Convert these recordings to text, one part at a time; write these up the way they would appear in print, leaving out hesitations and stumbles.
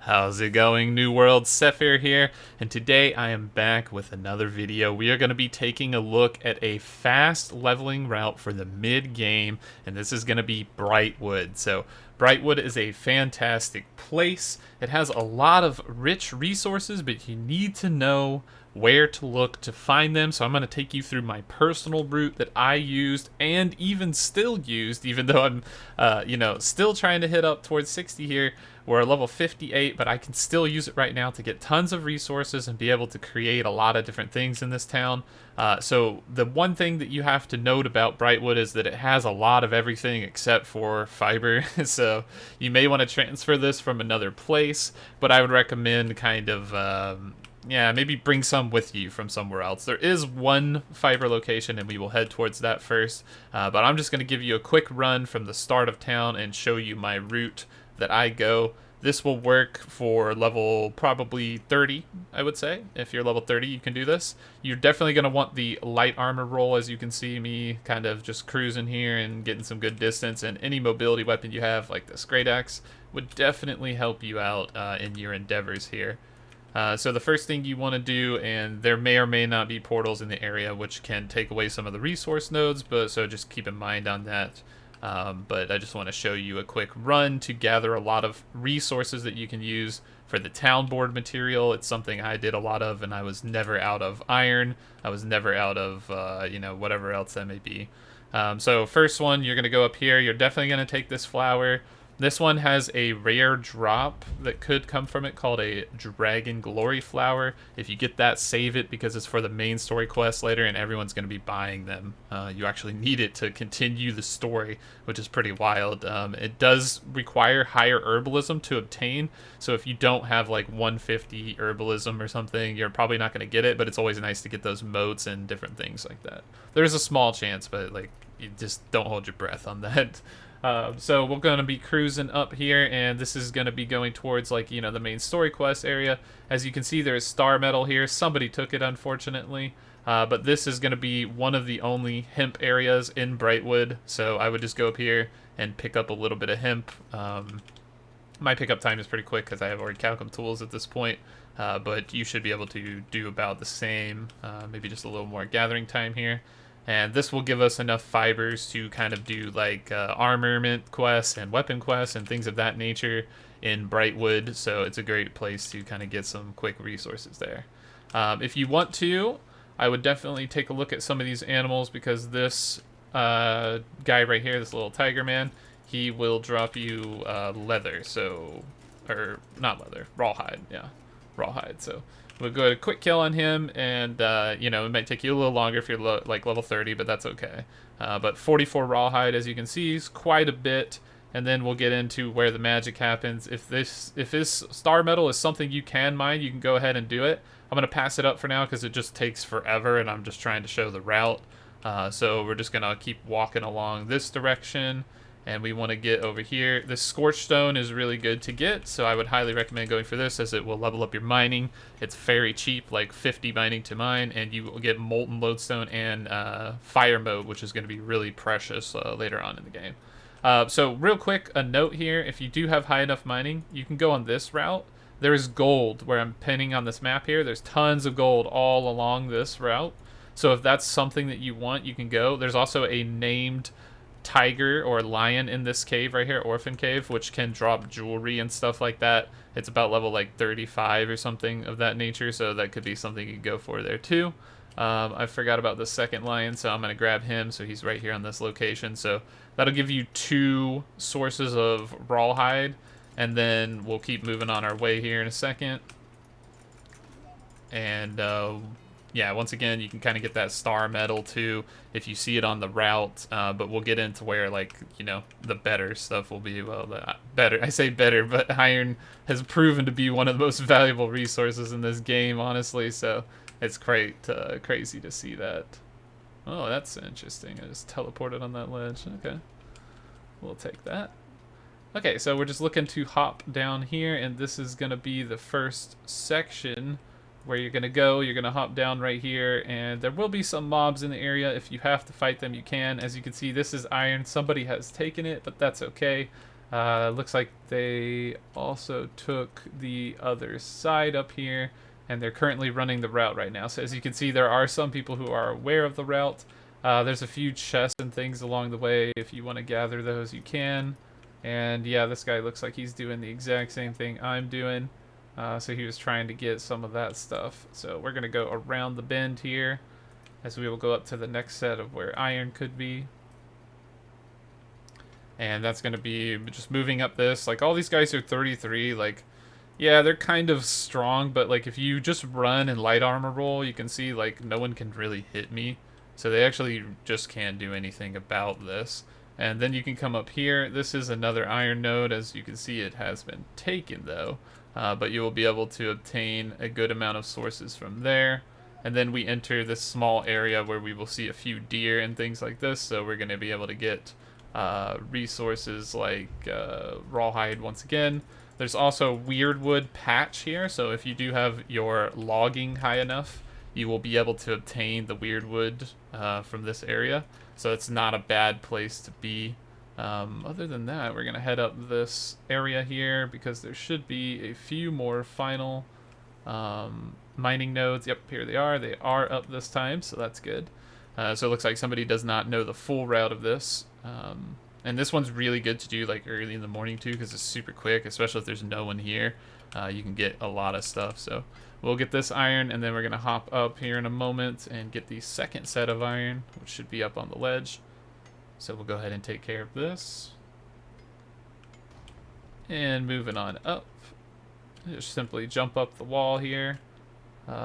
How's it going, New World? Sethphir here, and today I am back with another video. We are going to be taking a look at a fast leveling route for the mid-game, and this is going to be Brightwood. So, Brightwood is a fantastic place. It has a lot of rich resources, but you need to know where to look to find them. So I'm going to take you through my personal route that I used and even still used, even though I'm, still trying to hit up towards 60 here. We're level 58, but I can still use it right now to get tons of resources and be able to create a lot of different things in this town. So the one thing that you have to note about Brightwood is that it has a lot of everything except for fiber. So you may want to transfer this from another place, but I would recommend kind of maybe bring some with you from somewhere else. There is one fiber location, and we will head towards that first. But I'm just going to give you a quick run from the start of town and show you my route that I go. This will work for level probably 30, I would say. If you're level 30, you can do this. You're definitely going to want the light armor roll, as you can see me kind of just cruising here and getting some good distance. And any mobility weapon you have, like this great axe, would definitely help you out in your endeavors here. So the first thing you want to do, and there may or may not be portals in the area which can take away some of the resource nodes, but so just keep in mind on that. But I just want to show you a quick run to gather a lot of resources that you can use for the town board material. It's something I did a lot of, and I was never out of iron. I was never out of, whatever else that may be. So first one, you're going to go up here. You're definitely going to take this flower. This one has a rare drop that could come from it called a Dragon Glory Flower. If you get that, save it because it's for the main story quest later and everyone's going to be buying them. You actually need it to continue the story, which is pretty wild. It does require higher herbalism to obtain, so if you don't have like 150 herbalism or something, you're probably not going to get it, but it's always nice to get those motes and different things like that. There's a small chance, but like you just don't hold your breath on that. So we're going to be cruising up here, and this is going to be going towards, like, the main story quest area. As you can see, there is star metal here. Somebody took it, unfortunately. But this is going to be one of the only hemp areas in Brightwood, so I would just go up here and pick up a little bit of hemp. My pickup time is pretty quick because I have already calcum tools at this point, but you should be able to do about the same, maybe just a little more gathering time here. And this will give us enough fibers to kind of do like armament quests and weapon quests and things of that nature in Brightwood. So it's a great place to kind of get some quick resources there. If you want to, I would definitely take a look at some of these animals, because this guy right here, this little tiger man, he will drop you leather. So, or not leather, rawhide. Yeah, rawhide. So we'll go a quick kill on him, and it might take you a little longer if you're like level 30, but that's okay. But 44 rawhide, as you can see, is quite a bit. And then we'll get into where the magic happens. If this star metal is something you can mine, you can go ahead and do it. I'm gonna pass it up for now because it just takes forever, and I'm just trying to show the route. So we're just gonna keep walking along this direction. And we want to get over here. This Scorched Stone is really good to get, so I would highly recommend going for this, as it will level up your mining. It's very cheap, like 50 mining to mine, and you will get Molten Lodestone and Fire Mode, which is going to be really precious later on in the game. So real quick, a note here, if you do have high enough mining, you can go on this route. There is gold where I'm pinning on this map here. There's tons of gold all along this route. So if that's something that you want, you can go. There's also a named tiger or lion in this cave right here, Orphan Cave, which can drop jewelry and stuff like that. It's about level like 35 or something of that nature, so that could be something you could go for there too. I forgot about the second lion, so I'm going to grab him. So he's right here on this location, so that'll give you 2 sources of rawhide, and then we'll keep moving on our way here in a second. And yeah, once again, you can kind of get that star metal too if you see it on the route, but we'll get into where, like, the better stuff will be. Well, the better, I say better, but iron has proven to be one of the most valuable resources in this game, honestly, so it's quite crazy to see that. Oh, that's interesting. I just teleported on that ledge. Okay, we'll take that. Okay, so we're just looking to hop down here, and this is going to be the first section where you're going to go. You're going to hop down right here, and there will be some mobs in the area. If you have to fight them, you can. As you can see, this is iron. Somebody has taken it, but that's okay. Looks like they also took the other side up here, and they're currently running the route right now. So as you can see, there are some people who are aware of the route. There's a few chests and things along the way. If you want to gather those, you can. And yeah, this guy looks like he's doing the exact same thing I'm doing. So he was trying to get some of that stuff. So we're going to go around the bend here, as we will go up to the next set of where iron could be. And that's going to be just moving up this. Like, all these guys are 33. Like, yeah, they're kind of strong, but like if you just run and light armor roll, you can see like no one can really hit me. So they actually just can't do anything about this. And then you can come up here. This is another iron node. As you can see, it has been taken though. But you will be able to obtain a good amount of sources from there. And then we enter this small area where we will see a few deer and things like this. So we're going to be able to get resources like rawhide once again. There's also weird wood patch here, so if you do have your logging high enough, you will be able to obtain the weird wood from this area. So it's not a bad place to be. Other than that, we're gonna head up this area here because there should be a few more final mining nodes. Yep, here they are. They are up this time, so that's good. So it looks like somebody does not know the full route of this. And this one's really good to do like early in the morning too, because it's super quick, especially if there's no one here. You can get a lot of stuff. So we'll get this iron, and then we're going to hop up here in a moment and get the second set of iron, which should be up on the ledge. So we'll go ahead and take care of this. And moving on up, just simply jump up the wall here.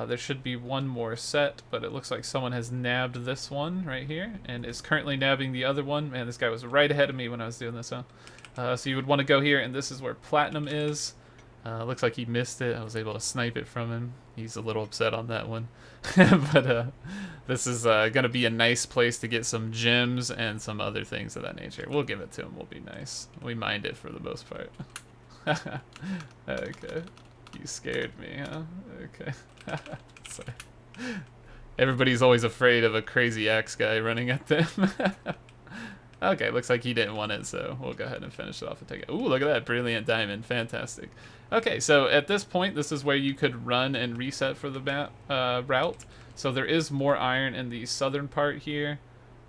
There should be one more set, but it looks like someone has nabbed this one right here and is currently nabbing the other one. Man, this guy was right ahead of me when I was doing this, huh? So you would want to go here, and this is where platinum is. Looks like he missed it. I was able to snipe it from him. He's a little upset on that one. But this is going to be a nice place to get some gems and some other things of that nature. We'll give it to him. We'll be nice. We mind it for the most part. Okay. You scared me, huh? Okay. Sorry. Everybody's always afraid of a crazy axe guy running at them. Okay, looks like he didn't want it, so we'll go ahead and finish it off and take it. Ooh, look at that. Brilliant diamond. Fantastic. Okay, so at this point, this is where you could run and reset for the map, route. So there is more iron in the southern part here.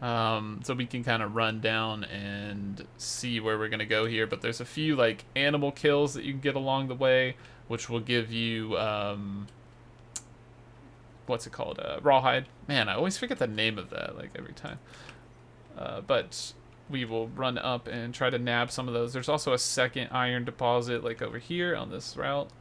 So we can kind of run down and see where we're going to go here. But there's a few like animal kills that you can get along the way, which will give you, what's it called? Rawhide. Man, I always forget the name of that, like, every time. But we will run up and try to nab some of those. There's also a second iron deposit, like, over here on this route.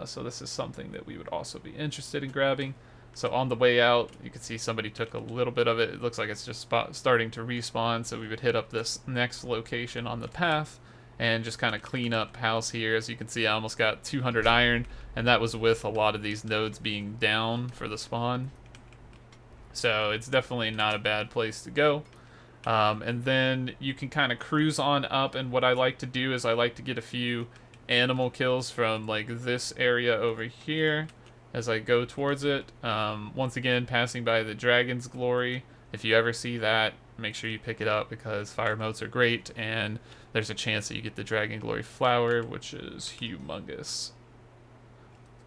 So this is something that we would also be interested in grabbing. So on the way out, you can see somebody took a little bit of it. It looks like it's just starting to respawn, so we would hit up this next location on the path and just kind of clean up house here. As you can see, I almost got 200 iron, and that was with a lot of these nodes being down for the spawn. So it's definitely not a bad place to go. And then you can kind of cruise on up, and what I like to do is I like to get a few animal kills from like this area over here as I go towards it. Once again, passing by the Dragon's Glory. If you ever see that, make sure you pick it up because fire motes are great, and there's a chance that you get the Dragon Glory flower, which is humongous.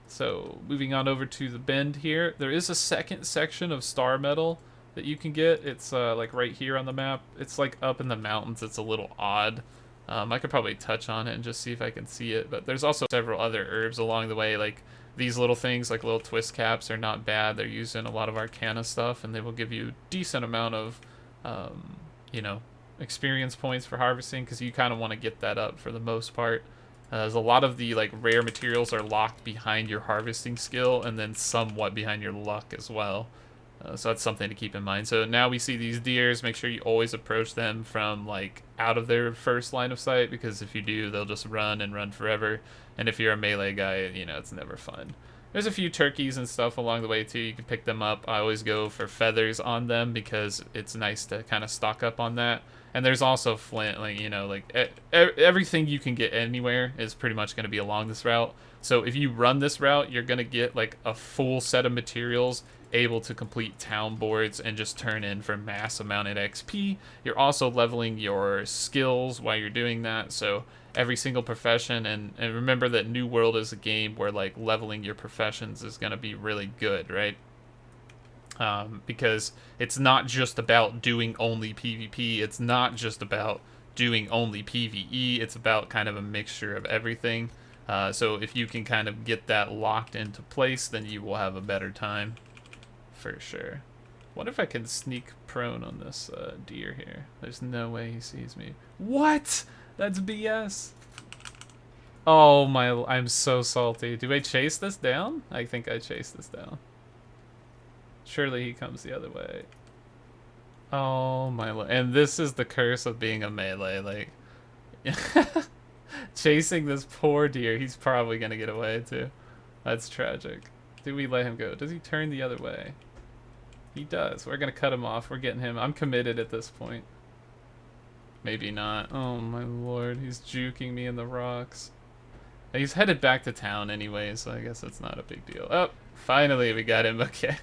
So moving on over to the bend here, there is a second section of star metal that you can get. It's like right here on the map. It's like up in the mountains. It's a little odd. I could probably touch on it and just see if I can see it, but there's also several other herbs along the way. Like these little things, like little twist caps, are not bad. They're used in a lot of Arcana stuff, and they will give you a decent amount of, you know, experience points for harvesting, because you kind of want to get that up for the most part. As a lot of the like rare materials are locked behind your harvesting skill, and then somewhat behind your luck as well. So that's something to keep in mind. So now we see these deers. Make sure you always approach them from like out of their first line of sight, because if you do, they'll just run and run forever. And if you're a melee guy, you know, it's never fun. There's a few turkeys and stuff along the way too. You can pick them up. I always go for feathers on them because it's nice to kind of stock up on that. And there's also flint, like, you know, like everything you can get anywhere is pretty much going to be along this route. So if you run this route, you're going to get like a full set of materials able to complete town boards and just turn in for mass amount of XP. You're also leveling your skills while you're doing that, so every single profession, and remember that New World is a game where like leveling your professions is going to be really good, right? Because it's not just about doing only PvP, it's not just about doing only PvE, it's about kind of a mixture of everything. So if you can kind of get that locked into place, then you will have a better time, for sure. What if I can sneak prone on this deer here? There's no way he sees me. What? That's BS. Oh my, I'm so salty. Do I chase this down? I think I chase this down. Surely he comes the other way. Oh my, and this is the curse of being a melee, like chasing this poor deer. He's probably gonna get away too. That's tragic. Do we let him go? Does he turn the other way? He does. We're gonna cut him off. We're getting him. I'm committed at this point. Maybe not. Oh my lord, he's juking me in the rocks. He's headed back to town anyway, so I guess it's not a big deal. Oh, finally we got him. Okay.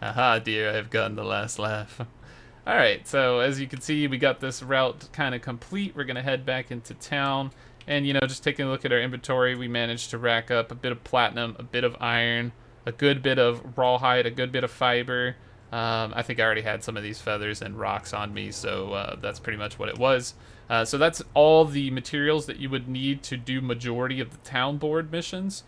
Aha, dear, I have gotten the last laugh. Alright, so as you can see, we got this route kind of complete. We're going to head back into town. And, you know, just taking a look at our inventory, we managed to rack up a bit of platinum, a bit of iron, a good bit of rawhide, a good bit of fiber. I think I already had some of these feathers and rocks on me, so that's pretty much what it was. So that's all the materials that you would need to do majority of the town board missions.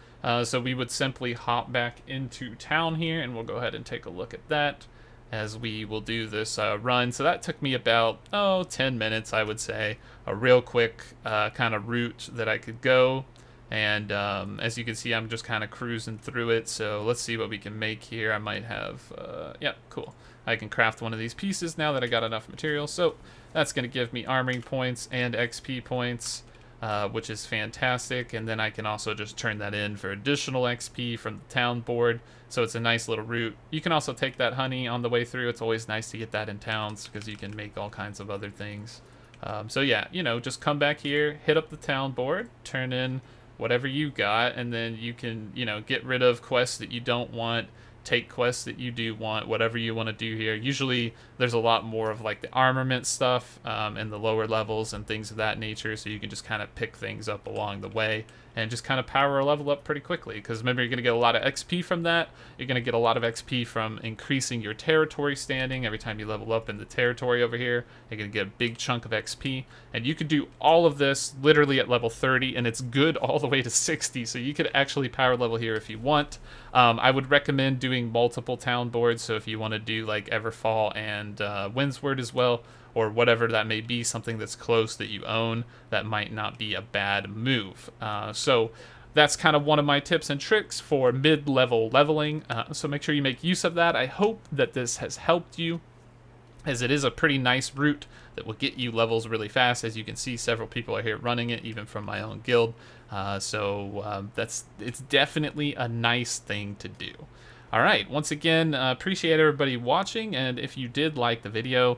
So we would simply hop back into town here, and we'll go ahead and take a look at that as we will do this run. So that took me about, 10 minutes, I would say. A real quick kind of route that I could go. And as you can see, I'm just kind of cruising through it. So let's see what we can make here. I might have, yeah, cool. I can craft one of these pieces now that I got enough material. So that's going to give me armoring points and XP points, which is fantastic. And then I can also just turn that in for additional XP from the town board. So it's a nice little route. You can also take that honey on the way through. It's always nice to get that in towns because you can make all kinds of other things. So yeah, you know, just come back here, hit up the town board, turn in whatever you got, and then you can, you know, get rid of quests that you don't want, take quests that you do want, whatever you want to do here. Usually there's a lot more of like the armament stuff and the lower levels and things of that nature, so you can just kind of pick things up along the way and just kind of power a level up pretty quickly, because remember, you're going to get a lot of XP from that. You're going to get a lot of XP from increasing your territory standing. Every time you level up in the territory over here, you're going to get a big chunk of XP, and you could do all of this literally at level 30, and it's good all the way to 60, so you could actually power level here if you want. I would recommend doing multiple town boards, so if you want to do like Everfall and Windsward as well, or whatever that may be, something that's close that you own, that might not be a bad move. So that's kind of one of my tips and tricks for mid-level leveling, so make sure you make use of that. I hope that this has helped you, as it is a pretty nice route that will get you levels really fast. As you can see, several people are here running it, even from my own guild. It's definitely a nice thing to do. All right, once again, appreciate everybody watching, and if you did like the video,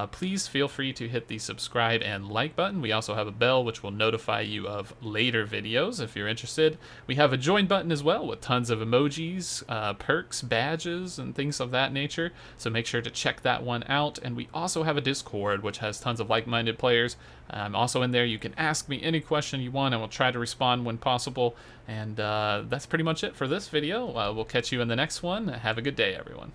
please feel free to hit the subscribe and like button. We also have a bell which will notify you of later videos if you're interested. We have a join button as well with tons of emojis, perks, badges, and things of that nature, so make sure to check that one out. And we also have a Discord which has tons of like-minded players. I'm also in there. You can ask me any question you want, and we'll try to respond when possible. And that's pretty much it for this video. We'll catch you in the next one. Have a good day, everyone.